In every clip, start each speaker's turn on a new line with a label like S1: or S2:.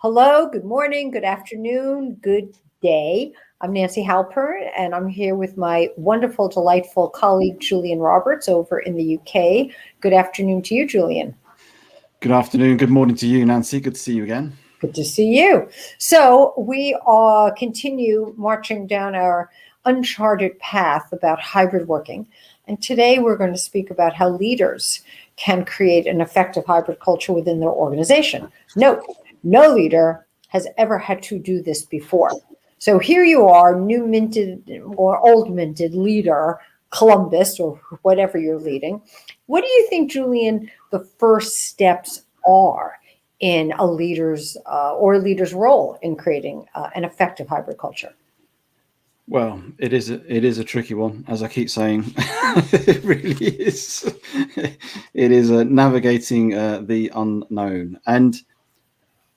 S1: Hello, good morning, good afternoon, good day. I'm Nancy Halpern, and I'm here with my wonderful, delightful colleague, Julian Roberts, over in the UK. Good afternoon to you, Julian.
S2: Good afternoon, good morning to you, Nancy. Good to see you again.
S1: Good to see you. So we continue marching down our uncharted path about hybrid working. And today we're going to speak about how leaders can create an effective hybrid culture within their organization. Note, no leader has ever had to do this before. So here you are, new minted or old minted leader, Columbus, or whatever you're leading. What do you think, Julian, the first steps are in a leader's or a leader's role in creating an effective hybrid culture?
S2: Well, it is a tricky one, as I keep saying. It really is. It is navigating the unknown, and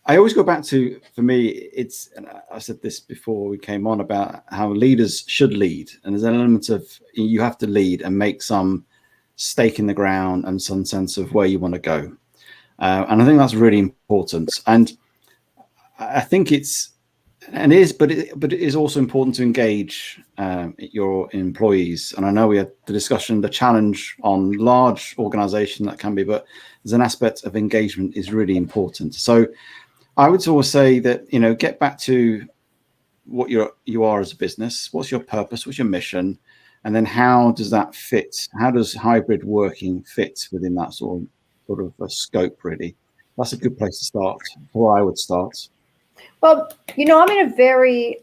S2: I always go back to, for me, it's, and I said this before we came on, about how leaders should lead, and there's an element of you have to lead and make some stake in the ground and some sense of where you want to go, and I think that's really important. And I think but it is also important to engage your employees. And I know we had the discussion, the challenge on large organization that can be, but there's an aspect of engagement is really important. So I would always say that, get back to what you are as a business. What's your purpose? What's your mission? And then how does that fit? How does hybrid working fit within that sort of a scope, really? That's a good place to start, where I would start.
S1: Well, I'm in a very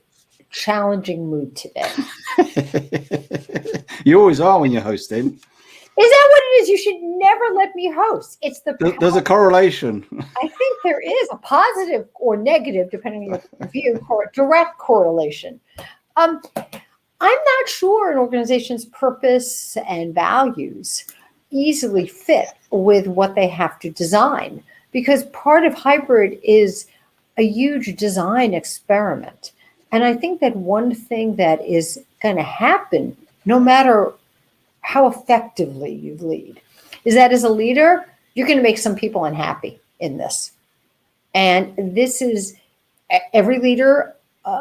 S1: challenging mood today.
S2: You always are when you're hosting.
S1: Is that what it is? You should never let me host. It's
S2: There's a correlation.
S1: I think there is a positive or negative, depending on your view, direct correlation. I'm not sure an organization's purpose and values easily fit with what they have to design, because part of hybrid is a huge design experiment. And I think that one thing that is going to happen, no matter how effectively you lead, is that as a leader, you're going to make some people unhappy in this. And this is, every leader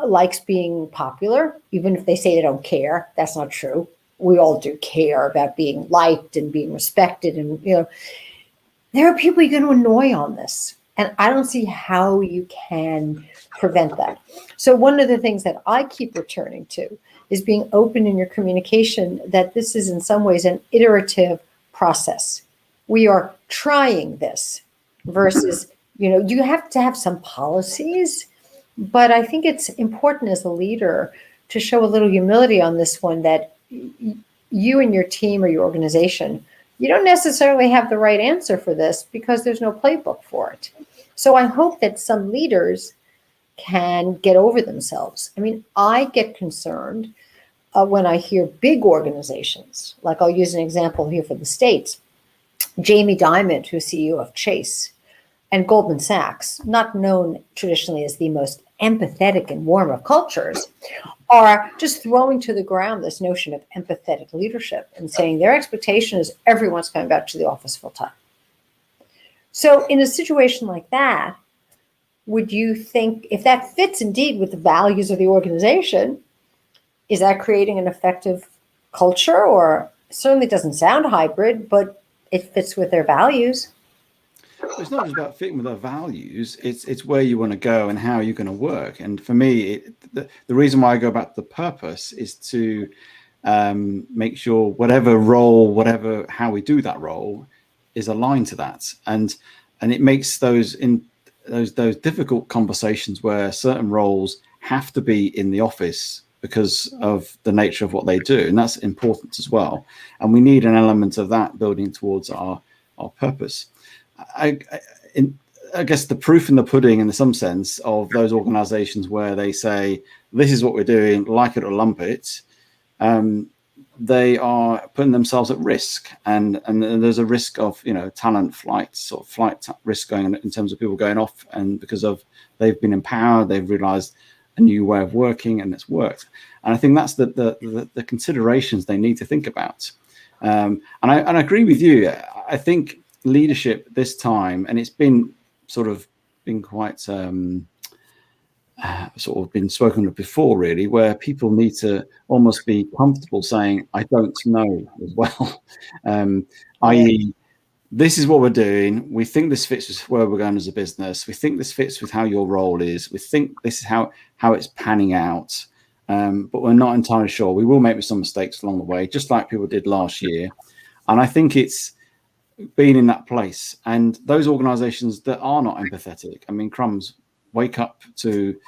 S1: likes being popular, even if they say they don't care. That's not true. We all do care about being liked and being respected. And, there are people you're going to annoy on this. And I don't see how you can prevent that. So one of the things that I keep returning to is being open in your communication, that this is in some ways an iterative process. We are trying this versus, you have to have some policies, but I think it's important as a leader to show a little humility on this one, that you and your team or your organization, you don't necessarily have the right answer for this because there's no playbook for it. So I hope that some leaders can get over themselves. I mean, I get concerned when I hear big organizations, like I'll use an example here for the States. Jamie Dimon, who's CEO of Chase, and Goldman Sachs, not known traditionally as the most empathetic and warm of cultures, are just throwing to the ground this notion of empathetic leadership and saying their expectation is everyone's coming back to the office full time. So in a situation like that, would you think, if that fits indeed with the values of the organization, is that creating an effective culture? Or certainly doesn't sound hybrid, but it fits with their values.
S2: It's not just about fitting with their values. It's where you want to go and how you're going to work. And for me, the reason why I go back to the purpose is to make sure whatever role, how we do that role, is aligned to that. And it makes those difficult conversations where certain roles have to be in the office because of the nature of what they do, and that's important as well. And we need an element of that building towards our purpose. I guess the proof in the pudding, in some sense, of those organizations where they say, this is what we're doing, like it or lump it, they are putting themselves at risk. And there's a risk of, talent flight, risk going in terms of people going off, and because of they've been empowered, they've realized a new way of working, and it's worked. And I think that's the considerations they need to think about. And I agree with you. I think leadership this time, and it's been quite sort of been spoken of before, really, where people need to almost be comfortable saying, I don't know as well. I.e., this is what we're doing. We think this fits with where we're going as a business. We think this fits with how your role is. We think this is how it's panning out. But we're not entirely sure. We will make some mistakes along the way, just like people did last year. And I think it's been in that place. And those organizations that are not empathetic, I mean, crumbs, wake up to,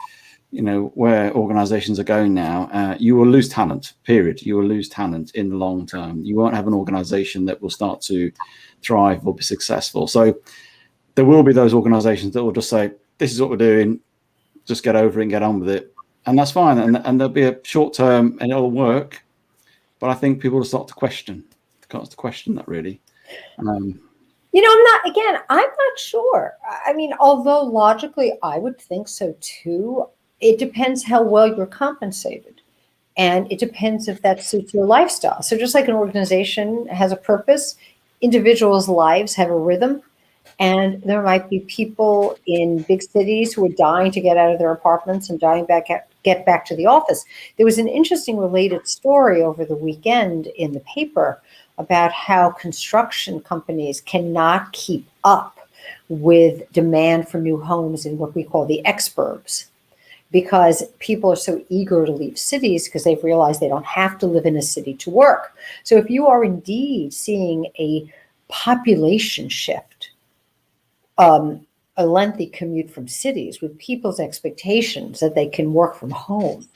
S2: where organizations are going now. You will lose talent, period. You will lose talent in the long term. You won't have an organization that will start to thrive or be successful. So there will be those organizations that will just say, this is what we're doing, just get over it and get on with it. And that's fine. And there'll be a short term and it'll work. But I think people will start to question that, really.
S1: I'm not sure. I mean, although logically I would think so too, it depends how well you're compensated. And it depends if that suits your lifestyle. So just like an organization has a purpose, individuals' lives have a rhythm. And there might be people in big cities who are dying to get out of their apartments and get back to the office. There was an interesting related story over the weekend in the paper about how construction companies cannot keep up with demand for new homes in what we call the exurbs, because people are so eager to leave cities because they've realized they don't have to live in a city to work. So if you are indeed seeing a population shift, a lengthy commute from cities with people's expectations that they can work from home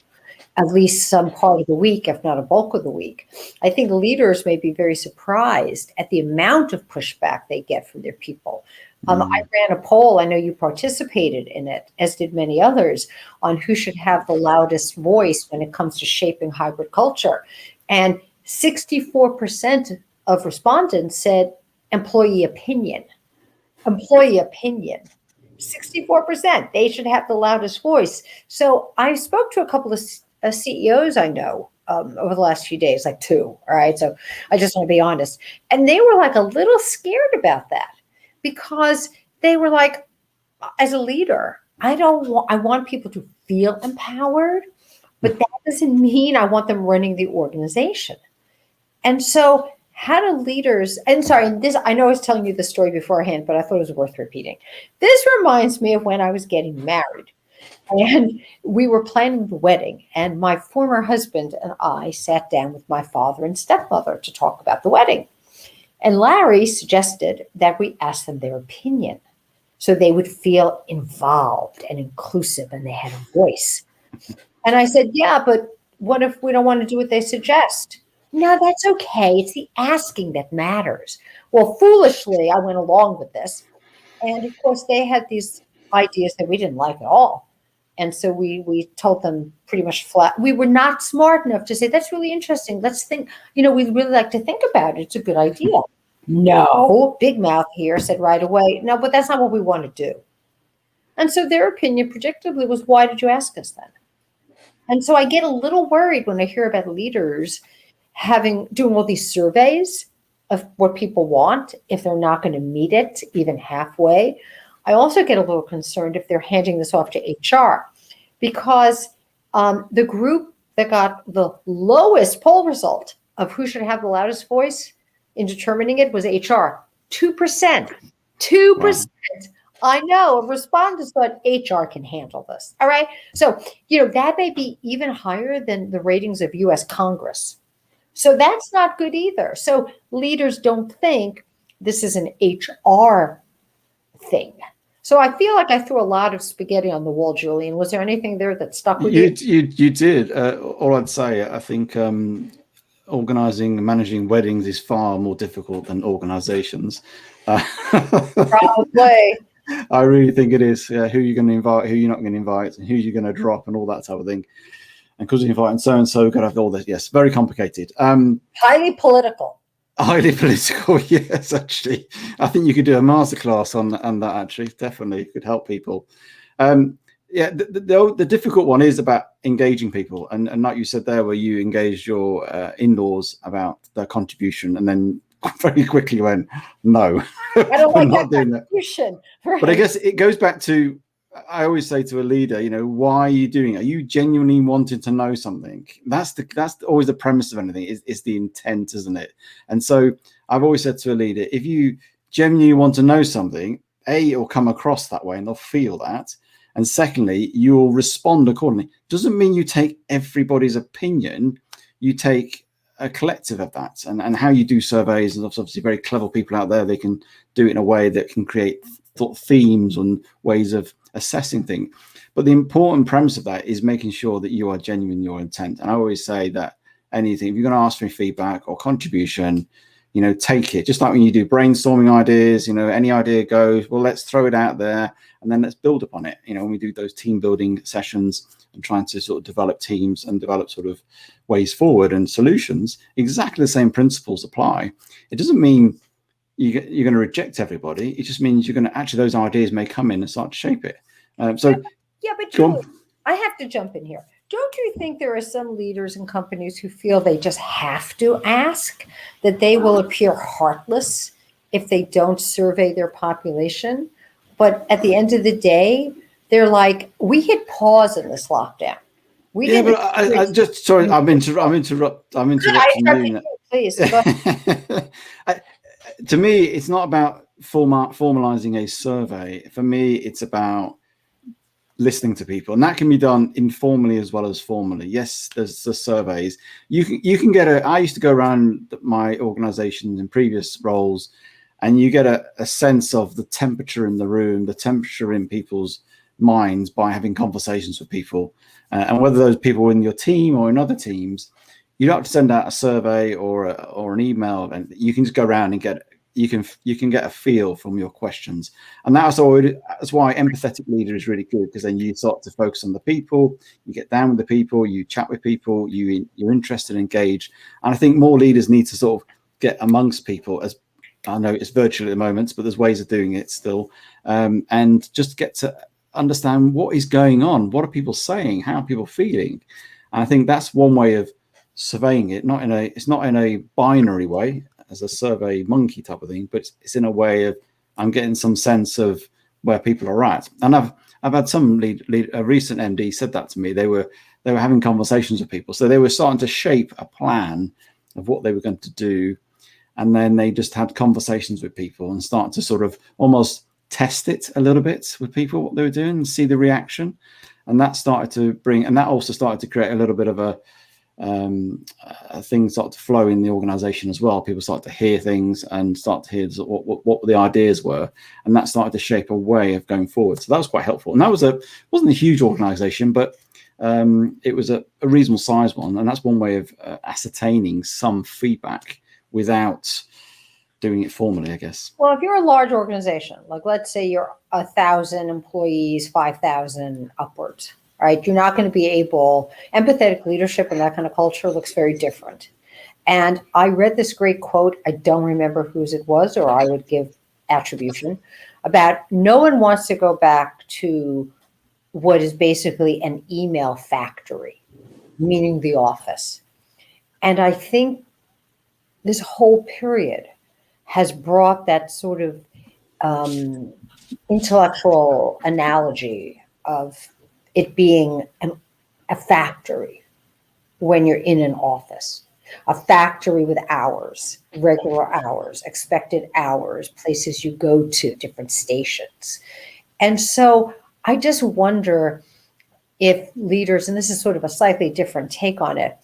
S1: at least some part of the week, if not a bulk of the week, I think leaders may be very surprised at the amount of pushback they get from their people. I ran a poll, I know you participated in it, as did many others, on who should have the loudest voice when it comes to shaping hybrid culture. And 64% of respondents said employee opinion. Employee opinion. 64%, they should have the loudest voice. So I spoke to a couple of CEOs I know over the last few days, like two, all right? So I just want to be honest. And they were like a little scared about that because they were like, as a leader, I want people to feel empowered, but that doesn't mean I want them running the organization. And so how do leaders, and sorry, this, I know I was telling you the story beforehand, but I thought it was worth repeating. This reminds me of when I was getting married and we were planning the wedding, and my former husband and I sat down with my father and stepmother to talk about the wedding. And Larry suggested that we ask them their opinion so they would feel involved and inclusive and they had a voice. And I said, yeah, but what if we don't want to do what they suggest? No, that's okay. It's the asking that matters. Well, foolishly, I went along with this. And of course, they had these ideas that we didn't like at all. And so we told them pretty much flat. We were not smart enough to say, that's really interesting. Let's think, we'd really like to think about it. It's a good idea. No, big mouth here said right away, no, but that's not what we want to do. And so their opinion predictably was, why did you ask us then? And so I get a little worried when I hear about leaders doing all these surveys of what people want if they're not going to meet it even halfway. I also get a little concerned if they're handing this off to HR, because the group that got the lowest poll result of who should have the loudest voice in determining it was HR. 2%. 2%. Wow. I know respondents thought HR can handle this. All right. So, that may be even higher than the ratings of US Congress. So that's not good either. So leaders don't think this is an HR thing. So I feel like I threw a lot of spaghetti on the wall, Julian. Was there anything there that stuck with you?
S2: You did. All I'd say, I think organizing and managing weddings is far more difficult than organizations.
S1: Probably.
S2: I really think it is. Who you're going to invite, who you're not going to invite, and who you're going to drop, and all that type of thing. And because you're inviting so-and-so, you've got to have all this. Yes, very complicated.
S1: Highly political.
S2: Highly political, yes, actually. I think you could do a masterclass on that, actually. Definitely could help people. The difficult one is about engaging people. And like you said there, where you engaged your in-laws about their contribution and then very quickly went, no,
S1: I don't like that contribution.
S2: Right. But I guess it goes back to I always say to a leader, why are you doing it? Are you genuinely wanting to know something? That's always the premise of anything, is the intent, isn't it? And so I've always said to a leader, if you genuinely want to know something, A, it'll come across that way and they'll feel that. And secondly, you'll respond accordingly. Doesn't mean you take everybody's opinion, you take a collective of that. And how you do surveys, and obviously very clever people out there, they can do it in a way that can create themes and ways of assessing things. But the important premise of that is making sure that you are genuine in your intent. And I always say that anything, if you're going to ask for feedback or contribution, take it. Just like when you do brainstorming ideas, any idea goes, well, let's throw it out there and then let's build upon it. When we do those team building sessions and trying to sort of develop teams and develop sort of ways forward and solutions, exactly the same principles apply. It doesn't mean you're going to reject everybody. It just means you're going to actually, those ideas may come in and start to shape it. But
S1: Julie, I have to jump in here. Don't you think there are some leaders in companies who feel they just have to ask, that they will appear heartless if they don't survey their population? But at the end of the day, they're like, we hit pause in this lockdown.
S2: I'm interrupting you.
S1: Please.
S2: To me, it's not about formalizing a survey. For me, it's about listening to people, and that can be done informally as well as formally. Yes, there's the surveys. You can get I used to go around my organizations in previous roles, and you get a sense of the temperature in the room, the temperature in people's minds by having conversations with people, and whether those people are in your team or in other teams. You don't have to send out a survey or an email, and you can just go around and you can get a feel from your questions. And that's why empathetic leader is really good, because then you start to focus on the people, you get down with the people, you chat with people, you're interested and engaged. And I think more leaders need to sort of get amongst people, as I know it's virtual at the moment, but there's ways of doing it still, and just get to understand what is going on, what are people saying, how are people feeling. And I think that's one way of surveying it. It's not in a binary way as a survey monkey type of thing, but it's in a way of, I'm getting some sense of where people are at. And I've had some a recent MD said that to me. They were having conversations with people, so they were starting to shape a plan of what they were going to do, and then they just had conversations with people and start to sort of almost test it a little bit with people, what they were doing, and see the reaction. And that also started to create a little bit of a things start to flow in the organization as well. People start to hear things and start to hear what the ideas were, and that started to shape a way of going forward. So that was quite helpful. And that wasn't a huge organization, but it was a reasonable size one, and that's one way of ascertaining some feedback without doing it formally, I guess.
S1: Well, if you're a large organization, like let's say you're 1,000 employees, 5,000 upwards, right? You're not going to be empathetic leadership and that kind of culture looks very different. And I read this great quote, I don't remember whose it was, or I would give attribution, about no one wants to go back to what is basically an email factory, meaning the office. And I think this whole period has brought that sort of intellectual analogy of it being a factory when you're in an office, a factory with hours, regular hours, expected hours, places you go to, different stations. And so I just wonder if leaders, and this is sort of a slightly different take on it,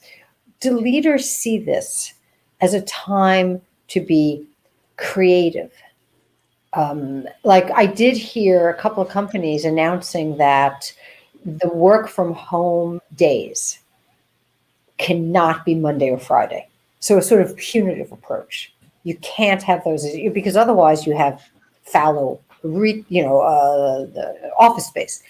S1: do leaders see this as a time to be creative? Like I did hear a couple of companies announcing that the work from home days cannot be Monday or Friday. So a sort of punitive approach. You can't have those, because otherwise you have fallow, the office space.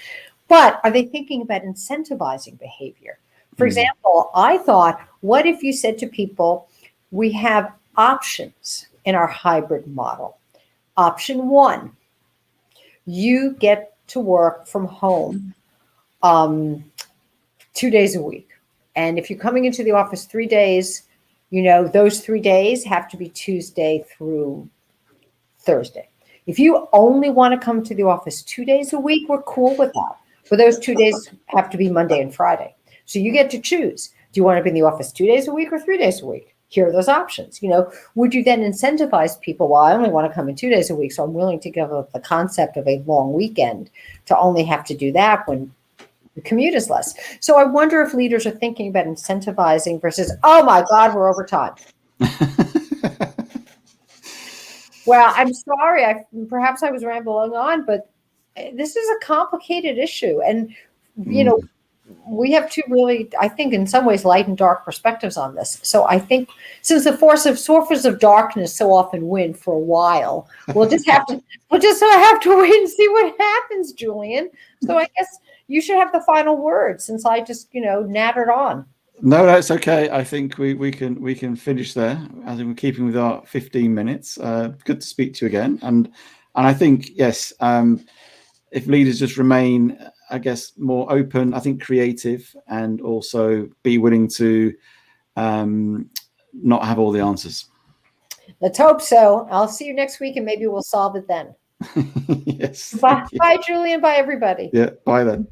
S1: But are they thinking about incentivizing behavior? For example, I thought, what if you said to people, we have options in our hybrid model. Option 1, you get to work from home 2 days a week. And if you're coming into the office 3 days, those 3 days have to be Tuesday through Thursday. If you only want to come to the office 2 days a week, we're cool with that. But those 2 days have to be Monday and Friday. So you get to choose. Do you want to be in the office 2 days a week or 3 days a week? Here are those options. Would you then incentivize people? Well, I only want to come in 2 days a week, so I'm willing to give up the concept of a long weekend to only have to do that when the commute is less. So I wonder if leaders are thinking about incentivizing versus, oh my God, we're over time. Well, I'm sorry. Perhaps I was rambling on, but this is a complicated issue. And, we have two really, I think, in some ways, light and dark perspectives on this. So I think since the forces of darkness so often win for a while, we'll just have to wait and see what happens, Julian. So I guess you should have the final word since I just, nattered on.
S2: No, that's okay. I think we can finish there. I think we're keeping with our 15 minutes. Good to speak to you again. And I think, yes, if leaders just remain, I guess, more open, I think creative, and also be willing to not have all the answers.
S1: Let's hope so. I'll see you next week and maybe we'll solve it then.
S2: Yes.
S1: Bye, Julian. Bye, everybody.
S2: Yeah. Bye then.